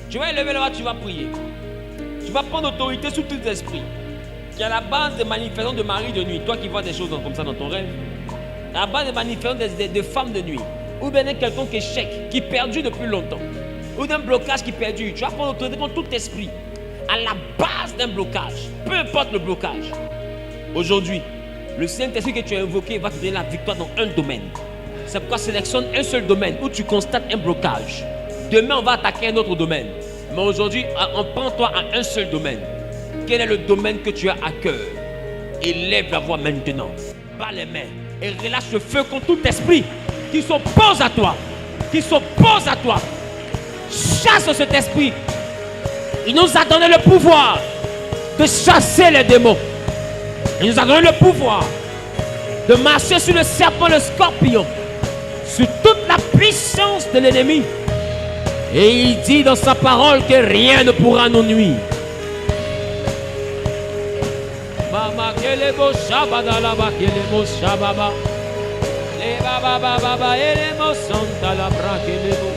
Tu vas élever là-bas, tu vas prier. Tu vas prendre autorité sur tout esprit qui est à la base des manifestations de mari de nuit. Toi qui vois des choses comme ça dans ton rêve, à la base des manifestations de femmes de nuit, ou bien d'un quelconque échec qui est perdu depuis longtemps, ou d'un blocage qui est perdu. Tu vas prendre autorité contre tout esprit à la base d'un blocage, peu importe le blocage. Aujourd'hui, le Saint-Esprit que tu as invoqué va te donner la victoire dans un domaine. C'est pourquoi sélectionne un seul domaine où tu constates un blocage. Demain, on va attaquer un autre domaine. Mais aujourd'hui, on prend toi à un seul domaine. Quel est le domaine que tu as à cœur? Élève la voix maintenant. Bats les mains et relâche le feu contre tout esprit qui s'oppose à toi. Qui s'oppose à toi. Chasse cet esprit. Il nous a donné le pouvoir de chasser les démons. Il nous a donné le pouvoir de marcher sur le serpent, le scorpion, sur toute la puissance de l'ennemi. Et il dit dans sa parole que rien ne pourra nous nuire. Mama kelebo shabada la ba kelebo shababa. Le baba baba ba elemo santa la bra kelebo.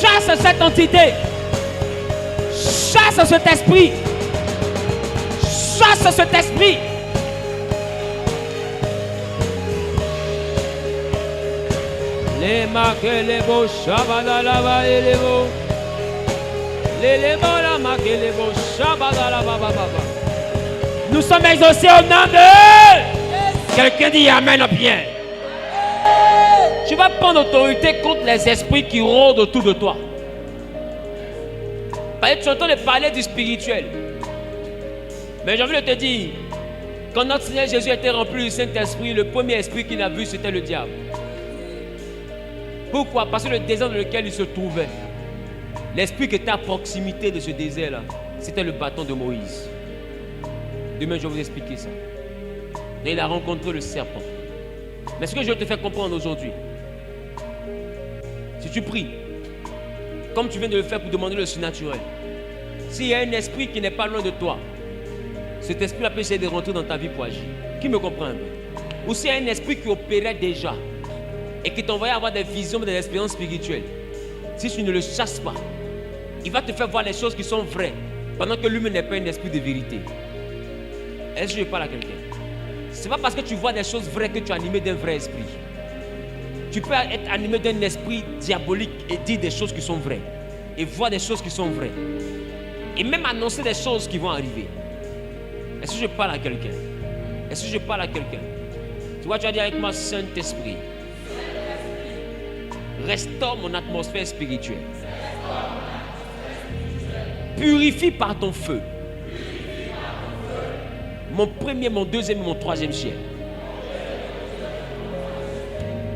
Chasse cette entité, chasse cet esprit, chasse cet esprit. Les makelebo shabadalaba elebo, les la makelebo shabadalaba baba. Nous sommes exaucés au nom de. Quelqu'un dit amen bien. Tu vas prendre autorité contre les esprits qui rôdent autour de toi. Parce que tu entends parler du spirituel. Mais j'ai envie de te dire, quand notre Seigneur Jésus était rempli du Saint-Esprit, le premier esprit qu'il a vu, c'était le diable. Pourquoi? Parce que le désert dans lequel il se trouvait, l'esprit qui était à proximité de ce désert-là, c'était le bâton de Moïse. Demain, je vais vous expliquer ça. Et il a rencontré le serpent. Mais ce que je vais te faire comprendre aujourd'hui, si tu pries, comme tu viens de le faire pour demander le surnaturel, s'il y a un esprit qui n'est pas loin de toi, cet esprit-là peut essayer de rentrer dans ta vie pour agir. Qui me comprend un peu? Ou s'il y a un esprit qui opérait déjà et qui t'envoyait avoir des visions, des expériences spirituelles, si tu ne le chasses pas, il va te faire voir les choses qui sont vraies pendant que lui-même n'est pas un esprit de vérité. Est-ce que je parle à quelqu'un? Ce n'est pas parce que tu vois des choses vraies que tu es animé d'un vrai esprit. Tu peux être animé d'un esprit diabolique et dire des choses qui sont vraies. Et voir des choses qui sont vraies. Et même annoncer des choses qui vont arriver. Est-ce que je parle à quelqu'un? Est-ce que je parle à quelqu'un? Tu vois, tu vas dire avec moi, Saint-Esprit, restaure mon atmosphère spirituelle. Purifie par ton feu mon premier, mon deuxième et mon troisième ciel.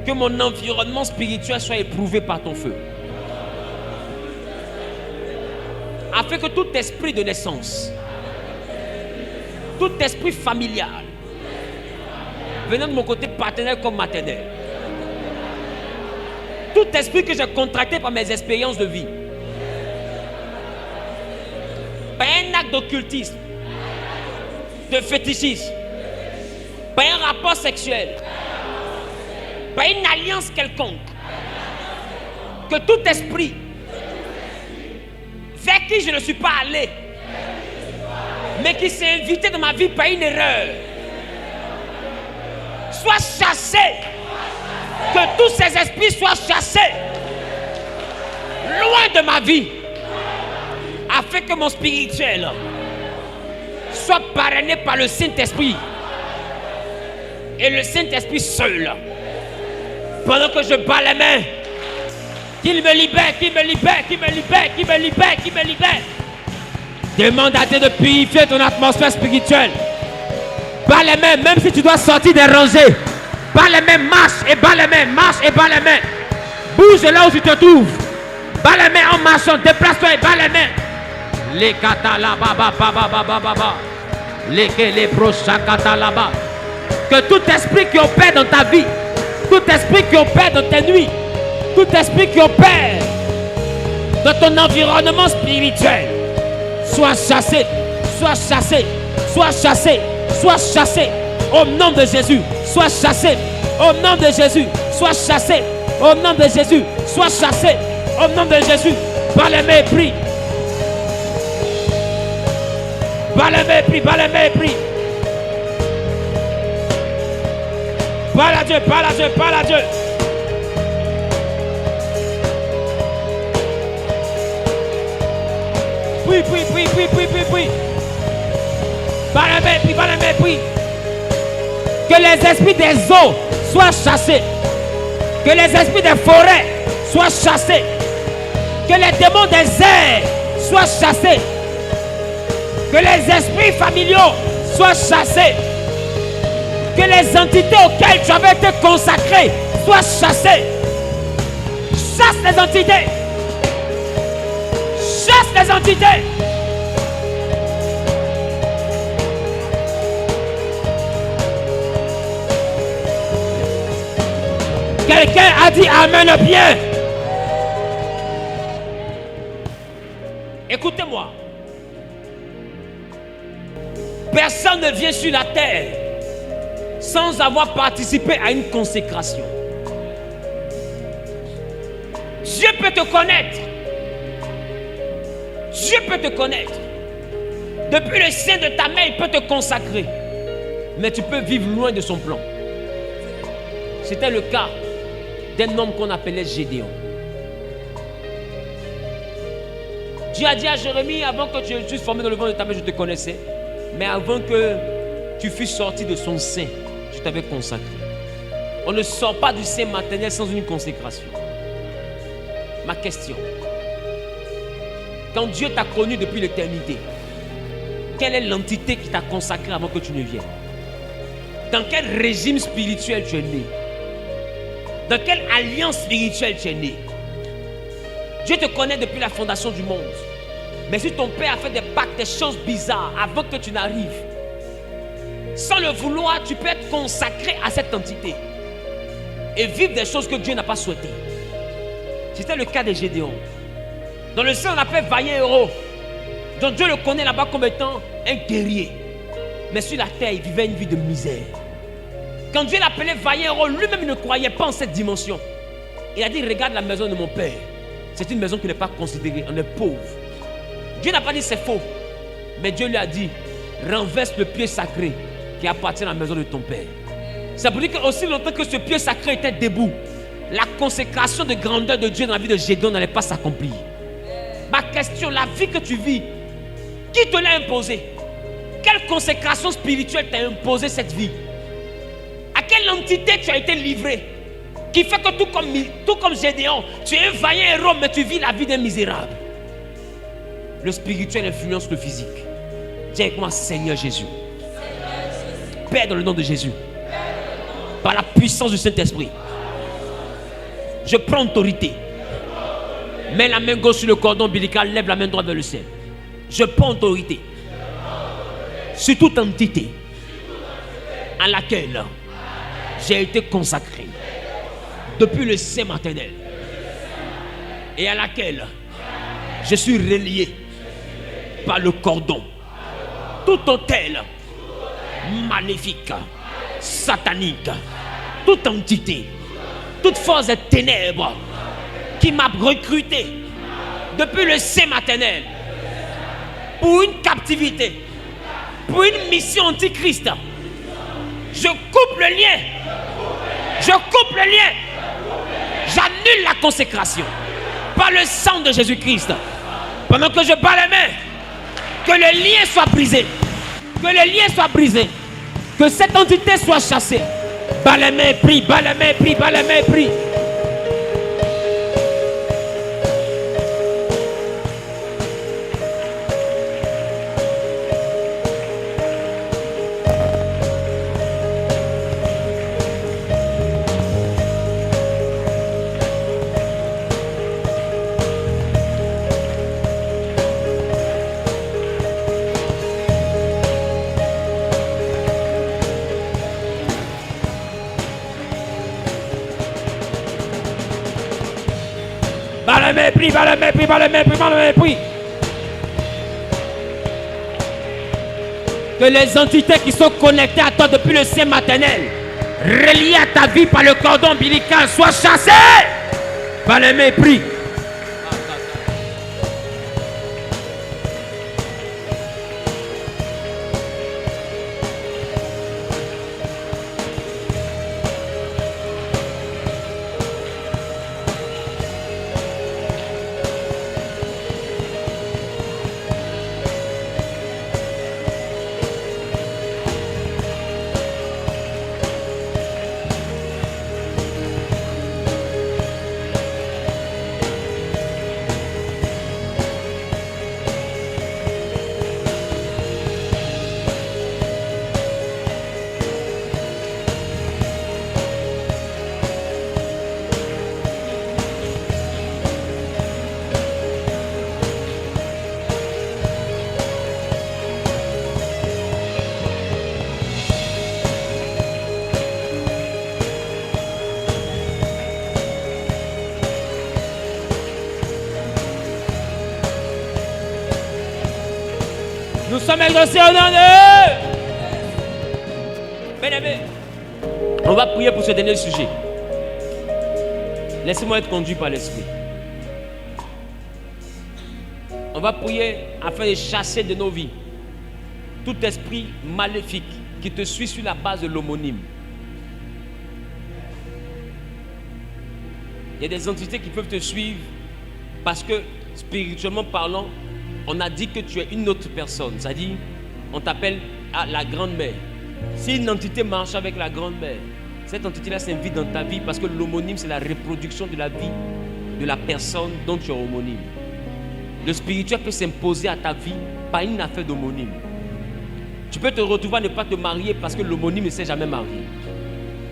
Que mon environnement spirituel soit éprouvé par ton feu. Afin que tout esprit de naissance, tout esprit familial, venant de mon côté paternel comme maternel, tout esprit que j'ai contracté par mes expériences de vie, par un acte d'occultisme, de fétichisme, par un rapport sexuel, par une alliance quelconque, que tout esprit vers qui je ne suis pas allé, mais qui s'est invité dans ma vie par une erreur, soit chassé, que tous ces esprits soient chassés loin de ma vie, afin que mon spirituel soit parrainé par le Saint-Esprit et le Saint-Esprit seul. Pendant que je bats les mains, qu'il me libère, qu'il me libère, qu'il me libère, qu'il me libère, qu'il me libère. Demande à Dieu de purifier ton atmosphère spirituelle. Bats les mains, même si tu dois sortir des rangées. Bats les mains, marche et bats les mains, marche et bats les mains. Bouge là où tu te trouves. Bats les mains en marchant, déplace-toi et bats les mains. Les kata la baba baba baba baba. Les prochakata là-bas. Que tout esprit qui opère dans ta vie, tout esprit qui opère dans tes nuits, tout esprit qui opère dans ton environnement spirituel, soit chassé, soit chassé, soit chassé, soit chassé. Au nom de Jésus, soit chassé. Au nom de Jésus, soit chassé. Au nom de Jésus, soit chassé. Au nom de Jésus, par le mépris. Par le mépris, par le mépris. Parle à Dieu, parle à Dieu, parle à Dieu. Prie, prie, prie, prie, prie, prie, prie. Par le mépris, par le mépris. Que les esprits des eaux soient chassés. Que les esprits des forêts soient chassés. Que les démons des airs soient chassés. Que les esprits familiaux soient chassés. Que les entités auxquelles tu avais été consacré soient chassées. Chasse les entités. Chasse les entités. Quelqu'un a dit Amen bien. Écoutez-moi. Personne ne vient sur la terre sans avoir participé à une consécration. Dieu peut te connaître. Dieu peut te connaître. Depuis le sein de ta mère, il peut te consacrer. Mais tu peux vivre loin de son plan. C'était le cas d'un homme qu'on appelait Gédéon. Dieu a dit à Jérémie, avant que tu sois formé dans le ventre de ta mère, je te connaissais. Mais avant que tu fusses sorti de son sein, je t'avais consacré. On ne sort pas du sein maternel sans une consécration. Ma question. Quand Dieu t'a connu depuis l'éternité, quelle est l'entité qui t'a consacré avant que tu ne viennes? Dans quel régime spirituel tu es né? Dans quelle alliance spirituelle tu es né? Dieu te connaît depuis la fondation du monde. Mais si ton père a fait des pactes, des choses bizarres avant que tu n'arrives, sans le vouloir, tu peux être consacré à cette entité et vivre des choses que Dieu n'a pas souhaitées. C'était le cas de Gédéon. Dans le ciel, on appelle vaillant héros. Donc Dieu le connaît là-bas comme étant un guerrier. Mais sur la terre, il vivait une vie de misère. Quand Dieu l'appelait vaillant héros, lui-même il ne croyait pas en cette dimension. Il a dit, regarde la maison de mon père. C'est une maison qui n'est pas considérée, on est pauvre. Dieu n'a pas dit c'est faux. Mais Dieu lui a dit, renverse le pied sacré qui appartient à la maison de ton père. Ça veut dire qu'aussi longtemps que ce pied sacré était debout, la consécration de grandeur de Dieu dans la vie de Gédéon n'allait pas s'accomplir. Ma question, la vie que tu vis, qui te l'a imposée? Quelle consécration spirituelle t'a imposé cette vie? À quelle entité tu as été livré? Qui fait que tout comme Gédéon, tu es un vaillant héros, mais tu vis la vie d'un misérable. Le spirituel influence le physique. Dis avec moi, Seigneur Jésus. Père, dans le nom de Jésus, par la puissance du Saint-Esprit, je prends autorité. Mets la main gauche sur le cordon ombilical, lève la main droite vers le ciel. Je prends autorité sur toute entité à laquelle j'ai été consacré depuis le sein maternel et à laquelle je suis relié par le cordon. Tout autel maléfique, satanique, toute entité, toute force des ténèbres qui m'a recruté depuis le sein maternel pour une captivité, pour une mission antichrist. Je coupe le lien. Je coupe le lien. J'annule la consécration par le sang de Jésus-Christ. Pendant que je bats les mains, que le lien soit brisé. Que le lien soit brisé. Que cette entité soit chassée. Bats les mains, prie, bats les mains, prie, bats les mains, prie. Par le mépris, par le mépris, par le mépris, par le mépris. Que les entités qui sont connectées à toi depuis le sein maternel, reliées à ta vie par le cordon ombilical, soient chassées par le mépris. Nous sommes exaucés au nom de... Bien-aimés, on va prier pour ce dernier sujet. Laissez-moi être conduit par l'Esprit. On va prier afin de chasser de nos vies tout esprit maléfique qui te suit sur la base de l'homonyme. Il y a des entités qui peuvent te suivre parce que, spirituellement parlant, on a dit que tu es une autre personne. C'est-à-dire, on t'appelle la grande-mère. Si une entité marche avec la grand-mère, cette entité-là s'invite dans ta vie parce que l'homonyme, c'est la reproduction de la vie de la personne dont tu es homonyme. Le spirituel peut s'imposer à ta vie par une affaire d'homonyme. Tu peux te retrouver à ne pas te marier parce que l'homonyme ne s'est jamais marié.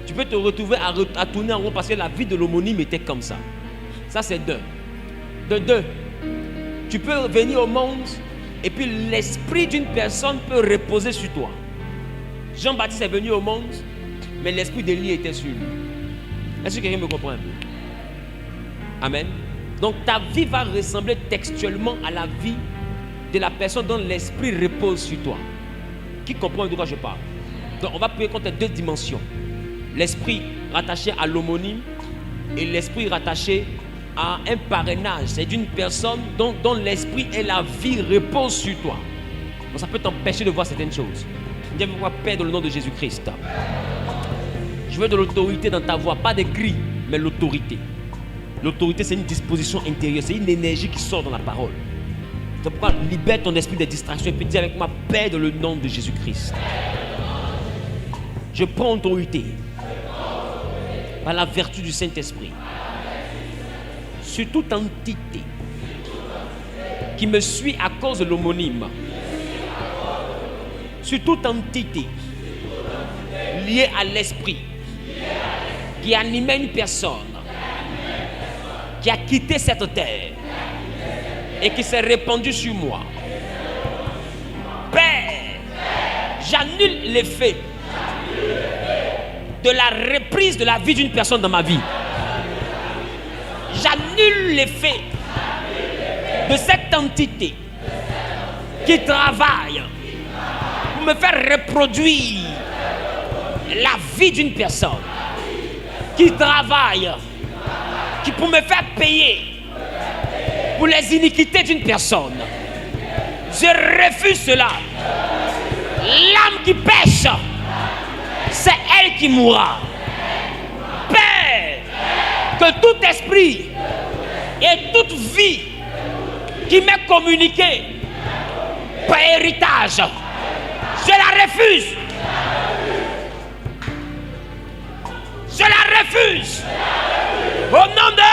Tu peux te retrouver à tourner en rond parce que la vie de l'homonyme était comme ça. Ça, c'est deux. De deux. Tu peux venir au monde et puis l'esprit d'une personne peut reposer sur toi. Jean-Baptiste est venu au monde, mais l'esprit d'Élie était sur lui. Est-ce que quelqu'un me comprend un peu? Amen. Donc ta vie va ressembler textuellement à la vie de la personne dont l'esprit repose sur toi. Qui comprend de quoi je parle? Donc on va prier contre deux dimensions. L'esprit rattaché à l'homonyme et l'esprit rattaché à un parrainage. C'est d'une personne dont l'esprit et la vie reposent sur toi. Donc ça peut t'empêcher de voir certaines choses. Viens me voir, Père, dans le nom de Jésus-Christ. Je veux de l'autorité dans ta voix, pas des cris, mais l'autorité. L'autorité, c'est une disposition intérieure, c'est une énergie qui sort dans la parole. C'est pourquoi libère ton esprit des distractions et puis dis avec moi, Père, dans le nom de Jésus-Christ. Je prends autorité par la vertu du Saint-Esprit sur toute entité qui me suit à cause de l'homonyme, sur toute entité liée à l'esprit qui animait une personne qui a quitté cette terre et qui s'est répandue sur moi. Père, j'annule l'effet de la reprise de la vie d'une personne dans ma vie. J'annule l'effet de cette entité qui travaille pour me faire reproduire la vie d'une personne, qui travaille pour me faire payer pour les iniquités d'une personne. Je refuse cela. L'âme qui pêche, c'est elle qui mourra. Père, que tout esprit et toute vie qui m'est communiquée par héritage, je la refuse. Je la refuse. Au nom de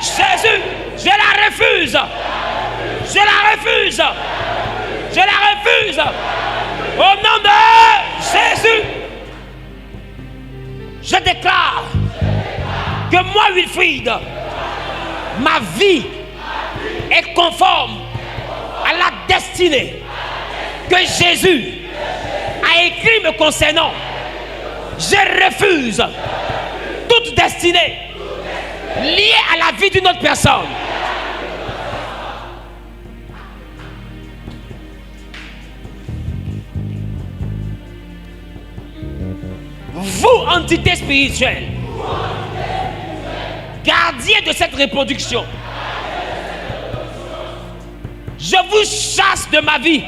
Jésus, je la refuse. Je la refuse. Je la refuse. Au nom de Jésus, je déclare que moi, Wilfried, ma vie est conforme à la destinée que Jésus a écrit me concernant. Je refuse toute destinée liée à la vie d'une autre personne. Vous, entité spirituelle, gardien de cette reproduction, je vous chasse de ma vie.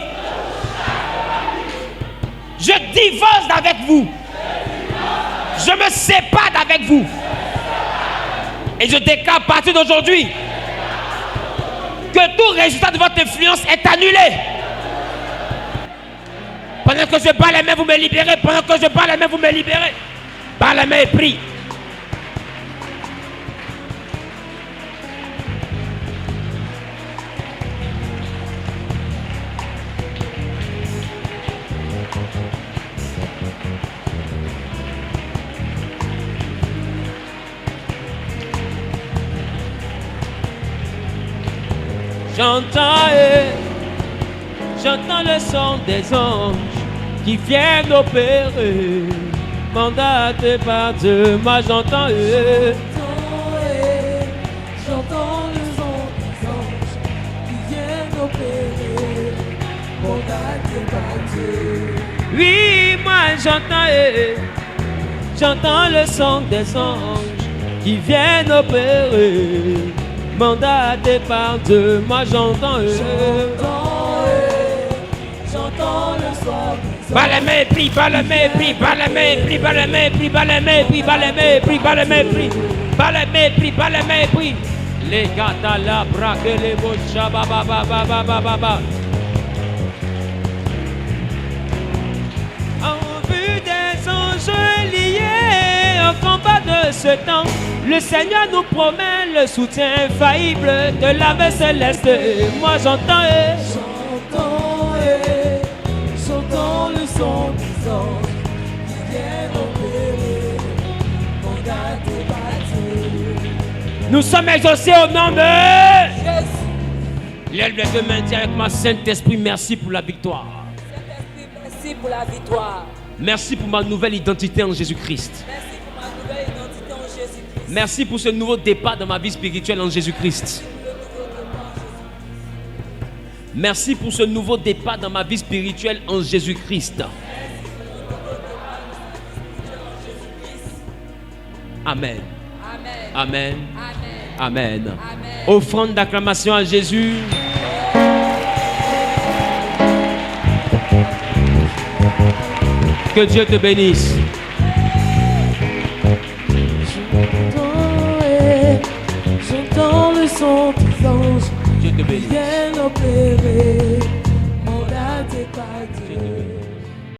Je divorce avec vous. Je me sépare avec vous. Et je déclare à partir d'aujourd'hui que tout résultat de votre influence est annulé. Pendant que je bats les mains, vous me libérez. Pendant que je bats les mains, vous me libérez. Bats les mains et prie. J'entends le son des anges qui viennent opérer, mandatés par Dieu. Moi j'entends j'entends le son des anges qui viennent opérer, mandatés par Dieu. Oui, moi j'entends le son des anges qui viennent opérer, mandaté par Dieu. Moi j'entends j'entends le son des bas les mains, prie, bas les mains, prie, bas les mains, prie, bas les mains, prie, bas les mains, prie, bas les mains, prie, bas les mains, prie, bas les mains, prie, bas les mains, prie. Les gata la braque, les bocha, ba ba ba ba ba ba ba ba. En vue des anges liés au combat de ce temps, le Seigneur nous promet le soutien infaillible de l'âme céleste. Et moi j'entends j'entends le son des anges qui viennent opérer, mandatés par Dieu. Nous sommes exaucés au nom de Jésus. Lève les deux mains, dis avec moi, Saint-Esprit, merci pour la victoire. Saint-Esprit, merci pour la victoire. Merci pour ma nouvelle identité en Jésus-Christ. Merci pour ma nouvelle identité en Jésus-Christ. Merci pour ce nouveau départ dans ma vie spirituelle en Jésus-Christ. Merci pour ce nouveau départ dans ma vie spirituelle en Jésus-Christ. Amen. Amen. Amen. Amen. Amen. Amen. Offrande d'acclamation à Jésus. Que Dieu te bénisse. J'entends le son des anges Dieu te qui bénisse. viennent opérer.